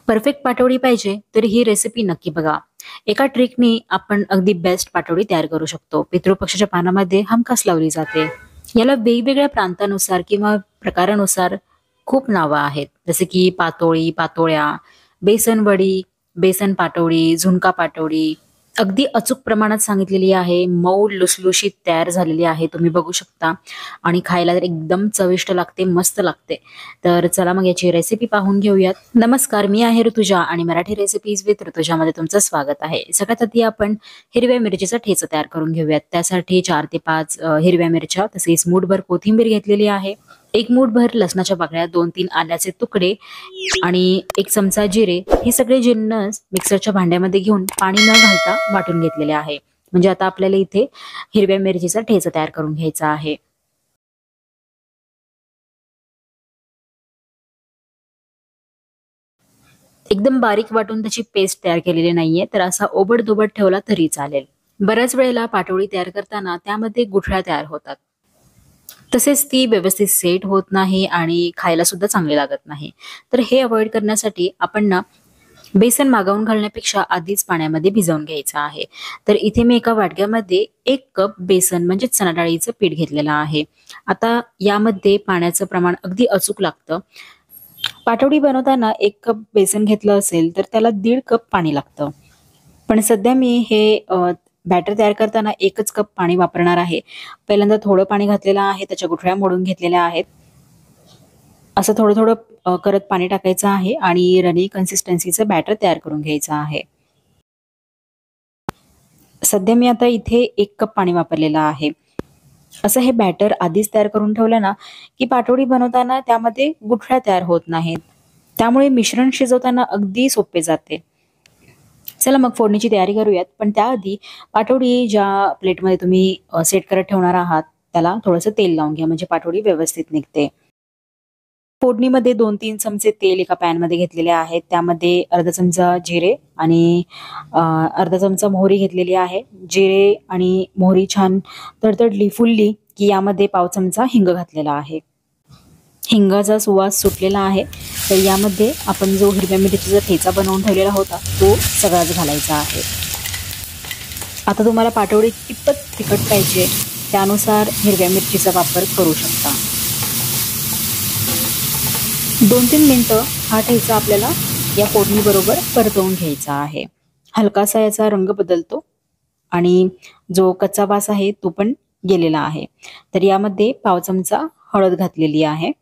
Perfect पाटवडी पाहिजे तर ही recipe नक्की बघा. एका ट्रिकनी आपण अगदी बेस्ट पाटवडी तयार करू शकतो. पितृपक्षाच्या पानामध्ये हमखास लावली जाते. याला वेगवेगळ्या प्रांतानुसार किंवा प्रकारानुसार खूप नावं आहेत. जसे की पातोळी, पातोळ्या, बेसन वडी, बेसन पाटवडी, झुणका पाटवडी. अगदी अचूक प्रमाणात सांगितलेली आहे. मऊ लुसलुशीत तयार झालेली आहे. तुम्ही बघू शकता आणि खायला तर एकदम चविष्ट लागते, मस्त लागते. तर चला मग याची रेसिपी पाहून घेऊयात. नमस्कार, मी आहे ऋतुजा आणि मराठी रेसिपीज विथ ऋतुजामध्ये तुमचं स्वागत आहे. सगळ्यात आधी आपण हिरव्या मिरचीचा ठेचा तयार करून घेऊयात. त्यासाठी 4 ते 5 हिरव्या मिरच्या, तसेच मूठभर कोथिंबीर घेतलेली आहे. 1 मूठभर लसणाच्या पाकळ्या, 2-3 आल्याचे तुकडे आणि 1 चमचा जिरे, हे सगळे जिन्नस मिक्सरच्या भांड्यामध्ये घेऊन पाणी न घालता वाटून घेतलेले आहे. म्हणजे आता आपल्याला इथे हिरव्या मिरचीचा ठेचा तयार करून घ्यायचा आहे. एकदम बारीक वाटून त्याची पेस्ट तयार केलेली नाहीये, तर असा ओबडधोबड ठेवला तरी चालेल. बऱ्याच वेळेला पाटोळी तयार करताना त्यामध्ये गुठळ्या तयार होतात. तसेच ती व्यवस्थित सेट होत नाही आणि खायला सुद्धा चांगली लागत नाही. तर हे अवॉइड करण्यासाठी आपण ना बेसन मागवून घालण्यापेक्षा आधीच पाण्यामध्ये भिजवून घ्यायचं आहे. तर इथे मी एका वाटक्यामध्ये 1 कप बेसन म्हणजे चणा डाळीचं पीठ घेतलेलं आहे. आता यामध्ये पाण्याचं प्रमाण अगदी अचूक लागतं. पाटवडी बनवताना 1 कप बेसन घेतलं असेल तर त्याला 1.5 कप पाणी लागतं. पण सध्या मी हे बॅटर तयार करताना 1च कप पाणी वापरणार आहे. पहिल्यांदा थोडं पाणी घातलेलं आहे, त्याच्या गुठळ्या मोडून घेतलेल्या आहेत. असं थोडं थोडं करत पाणी टाकायचं आहे आणि रनी कन्सिस्टन्सीचं बॅटर तयार करून घ्यायचं आहे. सध्या मी आता इथे 1 कप पाणी वापरलेलं आहे. असं हे बॅटर आधीच तयार करून ठेवलं ना की पाटोडी बनवताना त्यामध्ये गुठळ्या तयार होत नाहीत. त्यामुळे मिश्रण शिजवताना अगदी सोपे जाते. चला मग फोडणीची तयारी करूयात. पण त्याआधी पाटोडी ज्या प्लेटमध्ये तुम्ही सेट करत ठेवणार आहात त्याला थोडंसं तेल लावून घ्या, म्हणजे पाटोडी व्यवस्थित निघते. फोडणीमध्ये 2-3 चमचे तेल एका पॅनमध्ये घेतलेले आहेत. त्यामध्ये अर्धा चमचा जिरे आणि अर्धा चमचा मोहरी घेतलेली आहे. जिरे आणि मोहरी छान तडतडली, फुलली की यामध्ये पाव चमचा हिंग घातलेला आहे. हिंगाचा सुवास सुटलेला आहे. तर यामध्ये आपण जो हिरव्या मिरचीचा ठेचा बनवून ठेवलेला होता तो सगळाच घालायचा आहे. आता तुम्हाला पाटवडी कितपत तिखट पाहिजे त्यानुसार हिरव्या मिरचीचा वापर करू शकता. 2-3 मिनिटं हा ठेचा आपल्याला या फोडणीबरोबर परतवून घ्यायचा आहे. हलकासा याचा रंग बदलतो आणि जो कच्चा वास आहे तो पण गेलेला आहे. तर यामध्ये पाव चमचा हळद घातलेली आहे.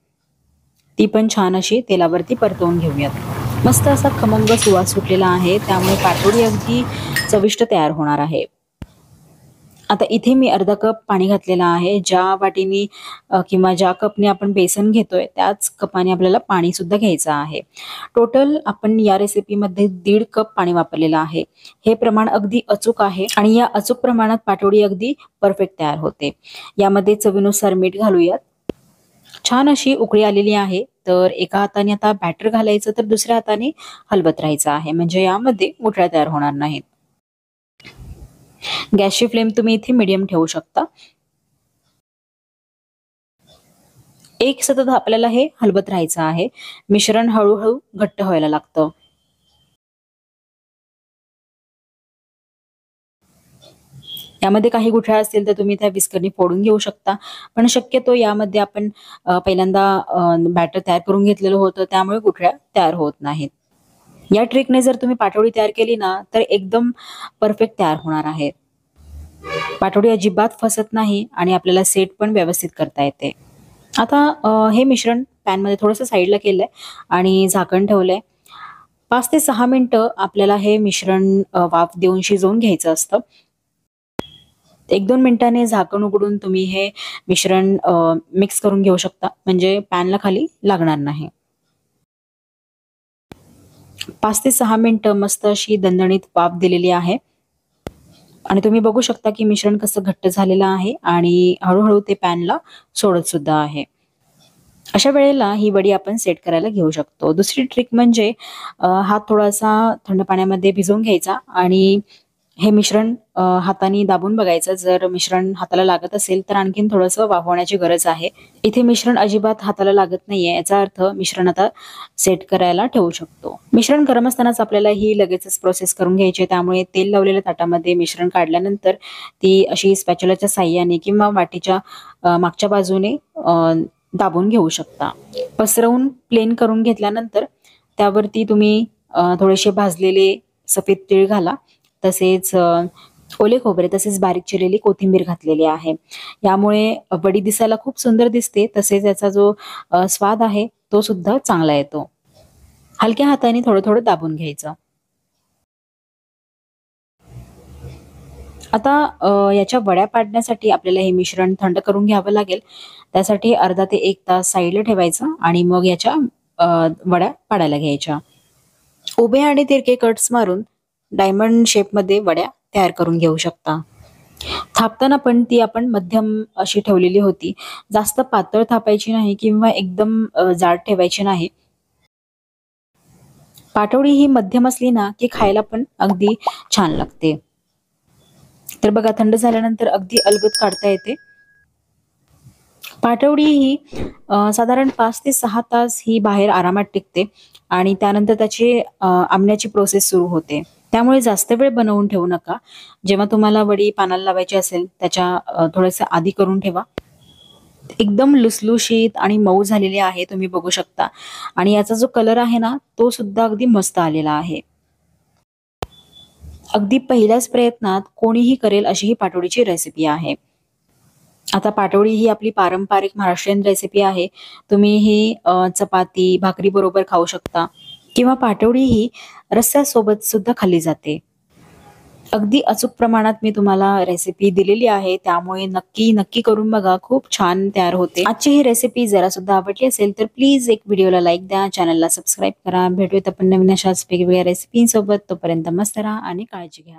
ती पण छान अशी तेलावरती परतवून घेऊयात. मस्त असा खमंग सुवास सुटलेला आहे, त्यामुळे पाटोडी अगदी चविष्ट तयार होणार आहे. आता इथे मी अर्धा कप पाणी घातलेलं आहे. ज्या वाटीने किंवा ज्या कपने आपण बेसन घेतोय त्याच कपाने आपल्याला पाणी सुद्धा घ्यायचं आहे. टोटल आपण या रेसिपीमध्ये 1.5 कप पाणी वापरलेलं आहे. हे प्रमाण अगदी अचूक आहे आणि या अचूक प्रमाणात पाटोडी अगदी परफेक्ट तयार होते. यामध्ये चवीनुसार मीठ घालूयात. छान अशी उकळी आलेली आहे. तर एका हाताने आता बॅटर घालायचं तर दुसऱ्या हाताने हलवत राहायचं आहे, म्हणजे यामध्ये गुठळ्या तयार होणार नाहीत. गॅसची फ्लेम तुम्ही इथे मीडियम ठेवू शकता. एक सतत आपल्याला हे हलवत राहायचं आहे. मिश्रण हळूहळू घट्ट व्हायला लागतं. यामध्ये काही गुठळ्या असतील तर तुम्ही त्या विस्करनी फोडून घेऊ शकता. पण शक्यतो यामध्ये आपण पहिल्यांदा बॅटर तयार करून घेतलेलं होतं, त्यामुळे गुठळ्या तयार होत नाहीत. या ट्रिकने जर तुम्ही पाटोडी तयार केली ना तर एकदम परफेक्ट तयार होणार आहे. पाटोडी अजिबात फसत नाही आणि आपल्याला सेट पण व्यवस्थित करता येते. आता हे मिश्रण पॅनमध्ये थोडंसं साईडला केलंय आणि झाकण ठेवलंय. 5 ते 6 मिनिटं आपल्याला हे मिश्रण वाफ देऊन शिजवून घ्यायचं असतं. 1-2 मिनिटांनी झाकण उघडून तुम्ही हे मिश्रण मिक्स करून घेऊ शकता, म्हणजे पॅनला खाली लागणार नाही. 5 ते 6 मिनिटं मस्त अशी दणदणीत वाफ दिलेली आहे आणि तुम्ही बघू शकता की मिश्रण कसं घट्ट झालेलं आहे आणि हळूहळू ते पॅनला सोडत सुद्धा आहे. अशा वेळेला ही वडी आपण सेट करायला घेऊ शकतो. दुसरी ट्रिक म्हणजे हात थोडासा थंड पाण्यामध्ये भिजवून घ्यायचा आणि हे मिश्रण हाताने दाबून बघायचं. जर मिश्रण हाताला लागत असेल तर आणखीन थोडंसं वाफवण्याची गरज आहे. इथे मिश्रण अजिबात हाताला लागत नाहीये, याचा अर्थ मिश्रण आता सेट करायला ठेवू शकतो. मिश्रण गरम असतानाच आपल्याला ही लगेचच प्रोसेस करून घ्यायची आहे. त्यामुळे तेल लावलेल्या ताटामध्ये मिश्रण काढल्यानंतर ती अशी स्पॅच्युलाच्या साहाय्याने किंवा वाटीच्या मागच्या बाजूने दाबून घेऊ शकता. पसरवून प्लेन करून घेतल्यानंतर त्यावरती तुम्ही थोडेसे भाजलेले सफेद तीळ घाला. तसेच ओले खोबरे तसेच बारीक चिरलेली कोथिंबीर घातलेली आहे. यामुळे वडी दिसायला खूप सुंदर दिसते. तसेच याचा जो स्वाद आहे तो सुद्धा चांगला येतो. हलक्या हाताने थोडं-थोडं दाबून घ्यायचं. आता याच्या वड्या पाडण्यासाठी आपल्याला हे मिश्रण थंड करून घ्यावं लागेल. त्यासाठी अर्धा ते 1 तास साइडला ठेवायचं आणि मग याच्या वड्या पाडायला घ्यायच्या. उभे आणि तिरके कट्स मारून डायमंड शेपमध्ये वड्या तयार करून घेऊ शकता. थापताना पण ती आपण मध्यम अशी ठेवलेली होती. जास्त पातळ थापायची नाही किंवा एकदम जाड ठेवायची नाही. पाटवडी ही मध्यम असली ना, की खायला पण अगदी छान लागते. तर बघा थंड झाल्यानंतर अगदी अलगद काढता येते. पाटवडी ही साधारण 5 ते 6 तास ही बाहेर आरामात टिकते आणि त्यानंतर त्याची आंबण्याची प्रोसेस सुरू होते. त्यामुळे जास्त वेळ बनवून ठेवू नका. जेव्हा तुम्हाला वडी पानाला लावायची असेल त्याच्या थोडंसं आधी करून ठेवा. एकदम लुसलुशीत आणि मऊ झालेली आहे तुम्ही बघू शकता आणि याचा जो कलर आहे ना, तो सुद्धा अगदी मस्त आलेला आहे. अगदी पहिल्याच प्रयत्नात कोणीही करेल अशी ही पाटवडीची रेसिपी आहे. आता पाटवडी ही आपली पारंपरिक महाराष्ट्रीयन रेसिपी आहे. तुम्ही ही चपाती, भाकरी बरोबर खाऊ शकता किंवा पाटवडी ही रस्स्यासोबत सुद्धा खाल्ली जाते. अगदी अचूक प्रमाणात मी तुम्हाला रेसिपी दिलेली आहे. त्यामुळे नक्की करून बघा. खूप छान तयार होते. आजची ही रेसिपी जरा सुद्धा आवडली असेल तर प्लीज एक व्हिडिओला लाईक द्या, चॅनलला सबस्क्राईब करा. भेटूयात आपण नवीन अशाच वेगवेगळ्या रेसिपींसोबत. तोपर्यंत मस्त राहा आणि काळजी घ्या.